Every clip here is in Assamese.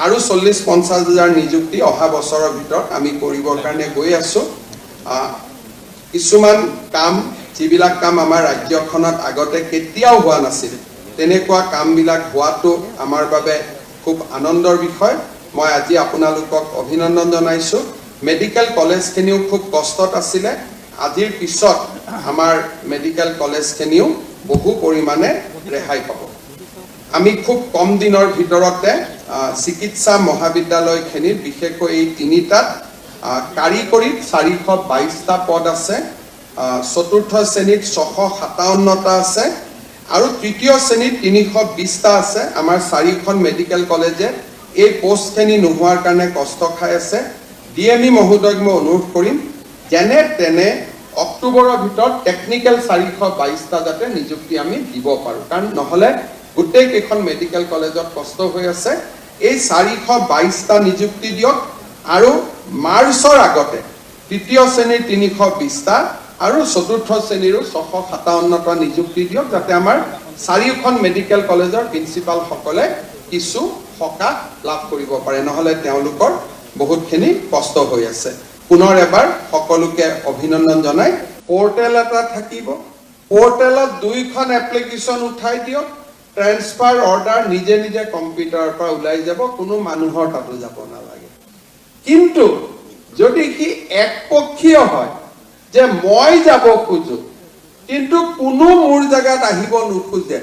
আৰু 40-50,000 নিযুক্তি অহা বছৰৰ ভিতৰত আমি কৰিবৰ কাৰণে গৈ আছো কিছুমান কাম যিবিলাক কাম আমাৰ ৰাজ্যখনত আগতে কেতিয়াও হোৱা নাছিল তেনেকুৱা কামবিলাক হোৱাটো আমাৰ বাবে খুব আনন্দৰ বিষয় মই আজি আপোনালোকক অভিনন্দন জনাইছো মেডিকেল কলেজখিনিও খুব কষ্টত আছিলে আজিৰ পিছত আমাৰ মেডিকেল কলেজখিনিও বহু পৰিমাণে ৰেহাই পাব আমি খুব কম দিনৰ ভিতৰতে চিকিৎসা মহাবিদ্যালয়খিনিৰ বিশেষকৈ এই তিনিটাত কাৰিকৰীত 422টা পদ আছে চতুৰ্থ শ্ৰেণীত 657টা আছে আৰু তৃতীয় শ্ৰেণীত 320টা আছে আমাৰ চাৰিখন মেডিকেল কলেজে এই পোষ্টখিনি নোহোৱাৰ কাৰণে কষ্ট খাই আছে ডিএমই মহোদয়ক মই অনুৰোধ কৰিম যেনে তেনে অক্টোবৰৰ ভিতৰত টেকনিক্যাল 422টা যাতে নিযুক্তি আমি দিব পাৰো কাৰণ নহলে গোটেই কেইখন মেডিকেল কলেজত কষ্ট হৈ আছে এই 422টা নিযুক্তি দিয়ক আৰু মাৰ্চৰ আগতে তৃতীয় শ্ৰেণীৰ 320টা আৰু চতুৰ্থ শ্ৰেণীৰ 657টা নিযুক্তি দিয়ক যাতে আমাৰ চাৰিখন মেডিকেল কলেজৰ প্ৰিন্সিপাল সকলে কিছু সকাহ লাভ কৰিব পাৰে নহলে তেওঁলোকৰ বহুতখিনি কষ্ট হৈ আছে পুনৰ এবাৰ সকলোকে অভিনন্দন জনাই পোৰ্টেল এটা থাকিব পোৰ্টেলত দুইখন এপ্লিকেশন উঠাই দিয়ক ট্ৰান্সফাৰ অৰ্ডাৰ নিজে নিজে কম্পিউটাৰৰ পৰা ওলাই যাব কোনো মানুহৰ তাতো যাব নালাগে কিন্তু যদি কি একপক্ষীয় হয় যে মই যাব খুজো কিন্তু কোনো মোৰ জায়গাত আহিব নোখোজে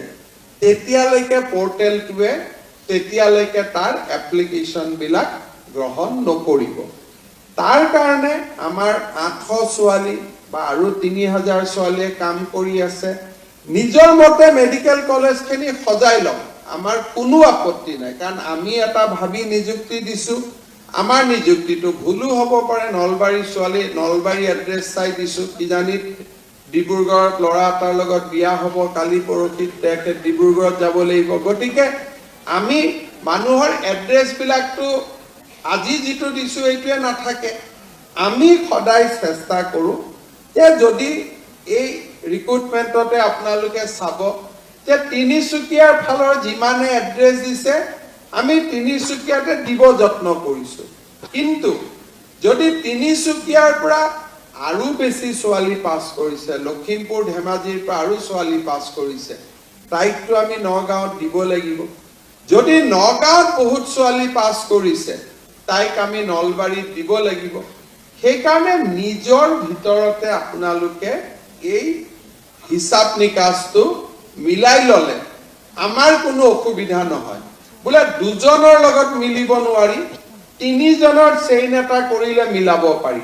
তেতিয়ালৈকে পোৰ্টেলটোৱে তেতিয়ালৈকে তাৰ এপ্লিকেশন বিলাক গ্ৰহণ নকৰিব তাৰ কাৰণে আমাৰ 800 ছোৱালী বা আৰু 3000 ছোৱালীয়ে কাম কৰি আছে নিজৰ মতে মেডিকেল কলেজখিনি সজাই লওক আমাৰ কোনো আপত্তি নাই কাৰণ আমি এটা ভাবি নিযুক্তি দিছো আমাৰ নিযুক্তিটো ভুলো হ'ব পাৰে নলবাৰী ছোৱালী নলবাৰী এড্ৰেছ চাই দিছো কিজানি ডিব্ৰুগড়ত লৰা এটাৰ লগত বিয়া হ'ব কালি পৰখিত তেখেত ডিব্ৰুগড়ত যাব লাগিব গতিকে আমি মানুহৰ এড্ৰেছ বিলাকটো আজি যেটো দিছো এইটোৱে নাথাকে আমি সদায় চেষ্টা কৰো যে যদি এই ৰিক্ৰুটমেন্টতে আপোনালোকে চাব যে তিনিচুকীয়াৰ ফালৰ যিমানে এড্ৰেছ দিছে আমি তিনিচুকীয়াতে দিব যত্ন কৰিছো কিন্তু যদি তিনিচুকীয়াৰ পৰা আৰু বেছি ছোৱালী পাস কৰিছে লখিমপুৰ ধেমাজিৰ পৰা আৰু ছোৱালী পাস কৰিছে তাইকটো আমি নগাঁৱত দিব লাগিব যদি নগাঁৱত বহুত ছোৱালী পাস কৰিছে তাইক আমি নলবাৰীত দিব লাগিব সেইকাৰণে নিজৰ ভিতৰতে আপোনালোকে এই হিসাব নিকাছটো মিলাই ললে আমাৰ কোনো অসুবিধা নহয় বোলে দুজনৰ লগত মিলিব নোৱাৰি তিনিজনৰ চেইন এটা কৰিলে মিলাব পাৰি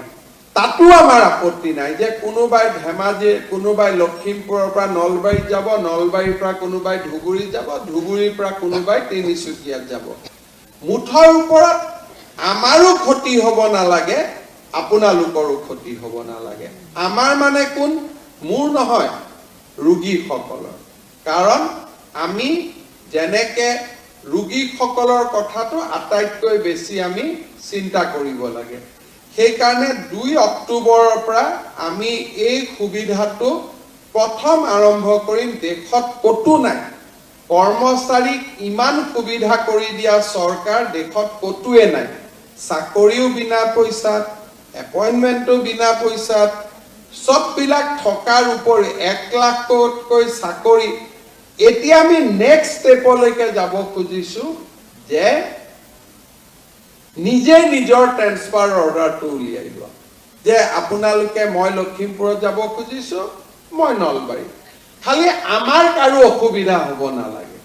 তাতো আমাৰ আপত্তি নাই যে কোনোবাই ধেমাজি কোনোবাই লখিমপুৰৰ পৰা নলবাৰীত যাব নলবাৰীৰ পৰা কোনোবাই ধুবুৰীত যাব ধুবুৰীৰ পৰা কোনোবাই তিনিচুকীয়াত যাব মুঠৰ ওপৰত আমাৰো ক্ষতি হ'ব নালাগে আপোনালোকৰো ক্ষতি হ'ব নালাগে আমাৰ মানে কোন মোৰ নহয় ৰোগীসকলৰ কাৰণ আমি যেনেকে ৰোগীসকলৰ কথাটো আটাইতকৈ বেছি আমি চিন্তা কৰিব লাগে সেই কাৰণে 2 অক্টোবৰৰ পৰা আমি এই সুবিধাটো প্ৰথম আৰম্ভ কৰিম দেশত কতো নাই কৰ্মচাৰীক ইমান সুবিধা কৰি দিয়া চৰকাৰ দেশত কতোৱে নাই চাকৰিও বিনা পইচাত এপইন্টমেন্টও বিনা পইচাত সব বিলাক থকাৰ উপৰি 1 লাখতকৈ চাকৰি এতিয়া আমি নেক্সট ষ্টেপলৈকে যাব খুজিছো যে নিজে নিজৰ ট্ৰান্সফাৰ অৰ্ডাৰটো উলিয়াই লোৱা যে আপোনালোকে মই লখিমপুৰত যাব খুজিছো মই নলবাৰী খালি আমাৰ কাৰো অসুবিধা হ'ব নালাগে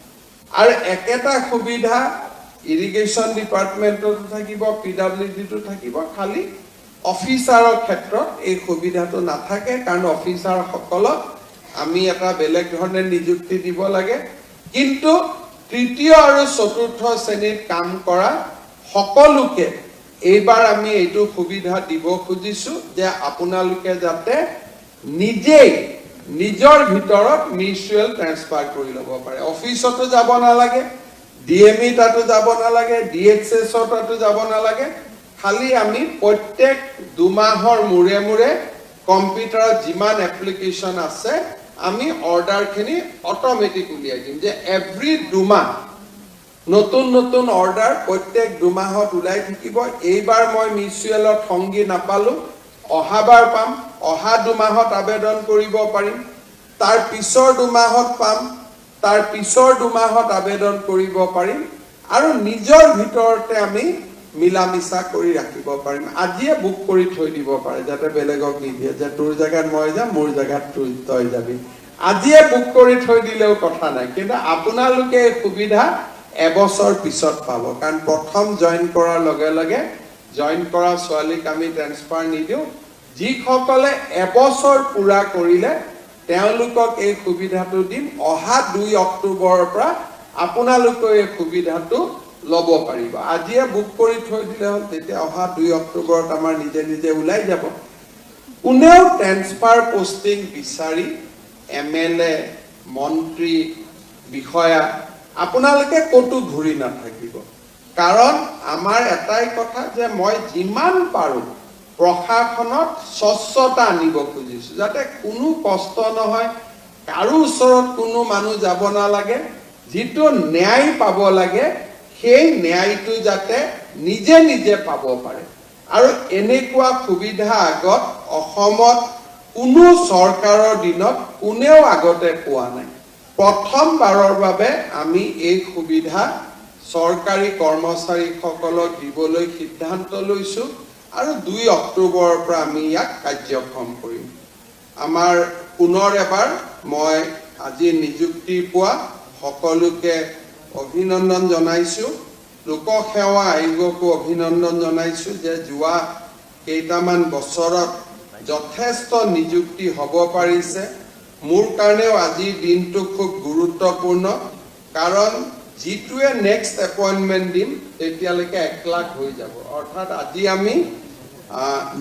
আৰু একেটা সুবিধা ইৰিগেশ্যন ডিপাৰ্টমেন্টতো থাকিব পিডব্লিউডিটো থাকিব খালি অফিচাৰৰ ক্ষেত্ৰত এই সুবিধাটো নাথাকে কাৰণ অফিচাৰ সকলক আমি এটা বেলেগ ধৰণে নিযুক্তি দিব লাগে কিন্তু তৃতীয় আৰু চতুৰ্থ শ্ৰেণীত কাম কৰা সকলোকে এইবাৰ আমি এইটো সুবিধা দিব খুজিছো যে আপোনালোকে যাতে নিজেই নিজৰ ভিতৰত মিউচুৱেল ট্ৰান্সফাৰ কৰি ল'ব পাৰে অফিচতো যাব নালাগে ডিএমই তাতো যাব নালাগে ডিএক্সএছ তাতো যাব নালাগে খালি আমি প্ৰত্যেক 2 মাহৰ মূৰে মূৰে কম্পিউটাৰত যিমান এপ্লিকেশন আছে আমি অৰ্ডাৰখিনি অটোমেটিক উলিয়াই দিম যে এভৰি 2 মাহ নতুন নতুন অৰ্ডাৰ প্ৰত্যেক দুমাহত ওলাই থাকিব। এইবাৰ মই মিউচুৱেলত সংগী নাপালো, অহাবাৰ পাম, অহা দুমাহত আবেদন কৰিব পাৰিম, তাৰ পিছৰ দুমাহত পাম, তাৰ পিছৰ দুমাহত আবেদন কৰিব পাৰিম আৰু নিজৰ ভিতৰতে আমি মিলা মিছা কৰি ৰাখিব পাৰিম। আজিয়ে বুক কৰি থৈ দিব পাৰে, যাতে বেলেগক নিদিয়ে যে তোৰ জেগাত মই যাম, মোৰ জেগাত তই যাবি। আজিয়ে বুক কৰি থৈ দিলেও কথা নাই, কিন্তু আপোনালোকে এই সুবিধা এবছৰ পিছত পাব। কাৰণ প্ৰথম জইন কৰাৰ লগে লগে জইন কৰা ছোৱালীক আমি ট্ৰেন্সফাৰ নিদিওঁ। যিসকলে এবছৰ পুৰা কৰিলে তেওঁলোকক এই সুবিধাটো দিম। অহা 2 অক্টোবৰৰ পৰা আপোনালোকে এই সুবিধাটো ল'ব পাৰিব। আজিয়ে বুক কৰি থৈ দিলে হ'ল, তেতিয়া অহা 2 অক্টোবৰত আমাৰ নিজে নিজে ওলাই যাব। কোনেও ট্ৰেন্সফাৰ পোষ্টিং বিচাৰি MLA, মন্ত্ৰী, বিষয়া আপোনালোকে ক'তো ঘূৰি নাথাকিব। কাৰণ আমাৰ এটাই কথা যে মই যিমান পাৰোঁ প্ৰশাসনত স্বচ্ছতা আনিব খুজিছোঁ, যাতে কোনো কষ্ট নহয়, কাৰো ওচৰত কোনো মানুহ যাব নালাগে, যিটো ন্যায় পাব লাগে সেই ন্যায়টো যাতে নিজে নিজে পাব পাৰে। আৰু এনেকুৱা সুবিধা আগত অসমত কোনো চৰকাৰৰ দিনত কোনেও আগতে পোৱা নাই। প্ৰথমবাৰৰ বাবে আমি এই সুবিধা চৰকাৰী কৰ্মচাৰীসকলক দিবলৈ সিদ্ধান্ত লৈছোঁ আৰু 2 অক্টোবৰৰ পৰা আমি ইয়াক কাৰ্যক্ষম কৰিম। আমাৰ পুনৰ এবাৰ মই আজি নিযুক্তি পোৱা সকলোকে অভিনন্দন জনাইছোঁ। লোকসেৱা আয়োগকো অভিনন্দন জনাইছোঁ যে যোৱা কেইটামান বছৰত যথেষ্ট নিযুক্তি হ'ব পাৰিছে। মোৰ কাৰণেও আজিৰ দিনটো খুব গুৰুত্বপূৰ্ণ, কাৰণ যিটোৱে নেক্সট এপইণ্টমেণ্ট দিম তেতিয়ালৈকে 1 লাখ হৈ যাব। অৰ্থাৎ আজি আমি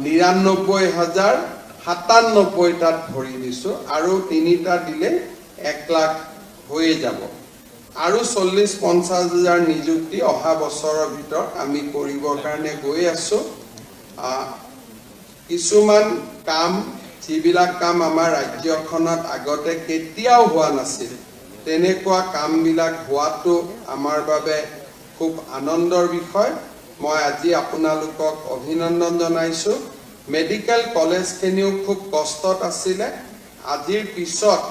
99,097 তাত ভৰি দিছোঁ আৰু 3টা দিলে 1 লাখ হৈয়ে যাব। আৰু 40-50 হাজাৰ নিযুক্তি অহা বছৰৰ ভিতৰত আমি কৰিবৰ কাৰণে গৈ আছোঁ। কিছুমান কাম, যিবিলাক কাম আমাৰ ৰাজ্যখনত আগতে কেতিয়াও হোৱা নাছিল, তেনেকুৱা কামবিলাক হোৱাটো আমাৰ বাবে খুব আনন্দৰ বিষয়। মই আজি আপোনালোকক অভিনন্দন জনাইছোঁ। মেডিকেল কলেজখিনিও খুব কষ্টত আছিলে, আজিৰ পিছত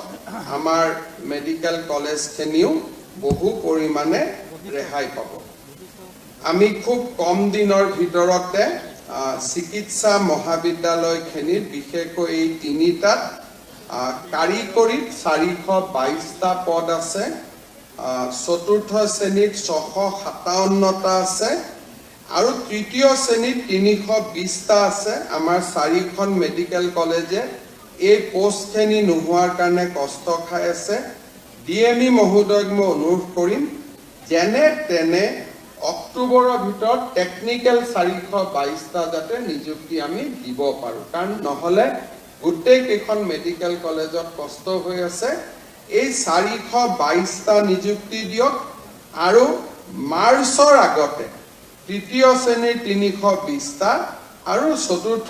আমাৰ মেডিকেল কলেজখিনিও বহু পৰিমাণে ৰেহাই পাব। আমি খুব কম দিনৰ ভিতৰতে চিকিৎসা মহাবিদ্যালয়খিনিত, বিশেষকৈ এই 3টাত কাৰিকৰীত 422টা পদ আছে, 4ৰ্থ শ্ৰেণীত 657টা আছে আৰু 3য় শ্ৰেণীত 320টা আছে। আমাৰ 4খন মেডিকেল কলেজে এই পোষ্টখিনি নোহোৱাৰ কাৰণে কষ্ট খাই আছে। DME মহোদয়ক মই অনুৰোধ কৰিম, যেনে তেনে অক্টোবৰৰ ভিতৰত টেকনিকেল 422টা যাতে নিযুক্তি আমি দিব পাৰোঁ। কাৰণ নহ'লে গোটেই কেইখন মেডিকেল কলেজত কষ্ট হৈ আছে। এই 422টা নিযুক্তি দিয়ক আৰু মাৰ্চৰ আগতে 3য় শ্ৰেণীৰ 320টা আৰু 4ৰ্থ